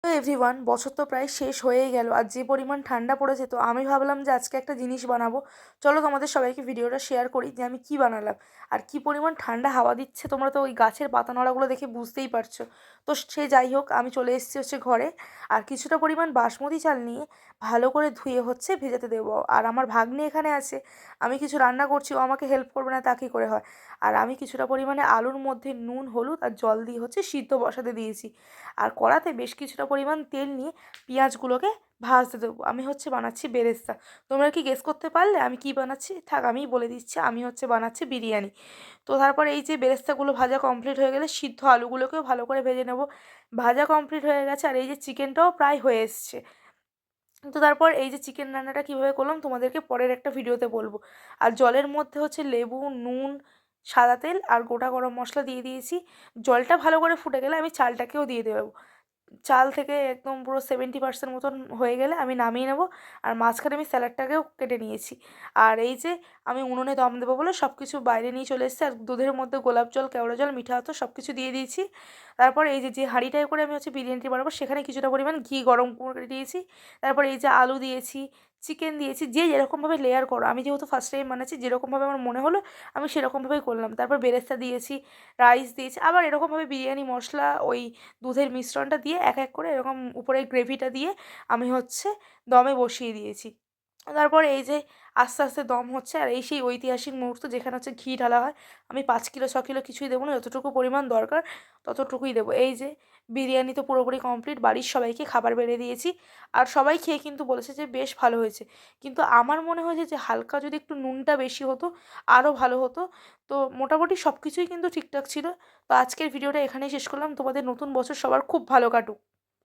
তো এভরিওয়ান, বছর তো প্রায় শেষ হয়েই গেল আর যে পরিমাণ ঠান্ডা পড়েছে, তো আমি ভাবলাম যে আজকে একটা জিনিস বানাবো। চলো তোমাদের সবাইকে ভিডিওটা শেয়ার করি যে আমি কি বানালাম আর কি পরিমাণ ঠান্ডা হাওয়া দিচ্ছে। তোমরা তো ওই গাছের পাতা নড়াগুলো দেখে বুঝতেই পারছো। তো সে যাই হোক, আমি চলে এসেছি হচ্ছে ঘরে। আর কিছুটা পরিমাণ বাসমতি চাল নিয়ে ভালো করে ধুয়ে হচ্ছে ভেজাতে দেবো। আর আমার ভাগ্নে এখানে আছে, আমি কিছু রান্না করছি, ও আমাকে হেল্প করবে না তা কী করে হয়। আর আমি কিছুটা পরিমাণে আলুর মধ্যে নুন হলুদ আর জল দিয়ে হচ্ছে সিদ্ধ বসাতে দিয়েছি। আর কড়াতে বেশ কিছুটা পরিমাণ তেল নিয়ে পেঁয়াজগুলোকে ভাজতে দেবো। আমি হচ্ছে বানাচ্ছি বেরেস্তা। তোমরা কি গেস করতে পারলে আমি কি বানাচ্ছি? থাক, আমিই বলে দিচ্ছি, আমি হচ্ছে বানাচ্ছি বিরিয়ানি। তো তারপর এই যে বেরেস্তাগুলো ভাজা কমপ্লিট হয়ে গেলে সিদ্ধ আলুগুলোকেও ভালো করে ভেজে নেব। ভাজা কমপ্লিট হয়ে গেছে আর এই যে চিকেনটাও প্রায় হয়ে এসছে। তো তারপর এই যে চিকেন রান্নাটা কীভাবে করলাম তোমাদেরকে পরের একটা ভিডিওতে বলবো। আর জলের মধ্যে হচ্ছে লেবু, নুন, সাদা তেল আর গোটা গরম মশলা দিয়ে দিয়েছি। জলটা ভালো করে ফুটে গেলে আমি চালটাকেও দিয়ে দেবো। চাল থেকে একদম পুরো 70% মতন হয়ে গেলে আমি নামিয়ে নেব। আর মাঝখানে আমি স্যালাডটাকেও কেটে নিয়েছি। আর এই যে আমি উনুনে দম দেবো বলে সব কিছু বাইরে নিয়ে চলে এসেছি। আর দুধের মধ্যে গোলাপ জল, কেওড়া জল, মিঠা আতর সব কিছু দিয়ে দিয়েছি। তারপর এই যে হাঁড়িটায় করে আমি হচ্ছে বিরিয়ানিটি বানাবো, সেখানে কিছুটা পরিমাণ ঘি গরম করে দিয়েছি। তারপর এই যে আলু দিয়েছি, চিকেন দিয়েছি, যে যেরকমভাবে লেয়ার করো, আমি যেহেতু ফার্স্ট টাইম বানাচ্ছি, যেরকমভাবে আমার মনে হলো আমি সেরকমভাবেই করলাম। তারপর বেরেস্তা দিয়েছি, রাইস দিয়েছি, আবার এরকমভাবে বিরিয়ানি মশলা ওই দুধের মিশ্রণটা দিয়ে এক এক করে এরকম উপরে গ্রেভিটা দিয়ে আমি হচ্ছে দমে বসিয়ে দিয়েছি। তারপর এই যে আস্তে আস্তে দম হচ্ছে আর এই সেই ঐতিহাসিক মুহূর্ত যেখানে হচ্ছে ঘি ঢালা হয়। আমি 5 কিলো 6 কিলো কিছুই দেবো না, যতটুকু পরিমাণ দরকার ততটুকুই দেবো। এই যে বিরিয়ানি তো পুরোপুরি কমপ্লিট, বাড়ির সবাইকে খাবার বেড়ে দিয়েছি। আর সবাই খেয়ে কিন্তু বলেছে যে বেশ ভালো হয়েছে। কিন্তু আমার মনে হয়েছে যে হালকা যদি একটু নুনটা বেশি হতো আরও ভালো হতো। তো মোটামুটি সব কিছুই কিন্তু ঠিকঠাক ছিল। তো আজকের ভিডিওটা এখানেই শেষ করলাম। তোমাদের নতুন বছর সবার খুব ভালো কাটুক।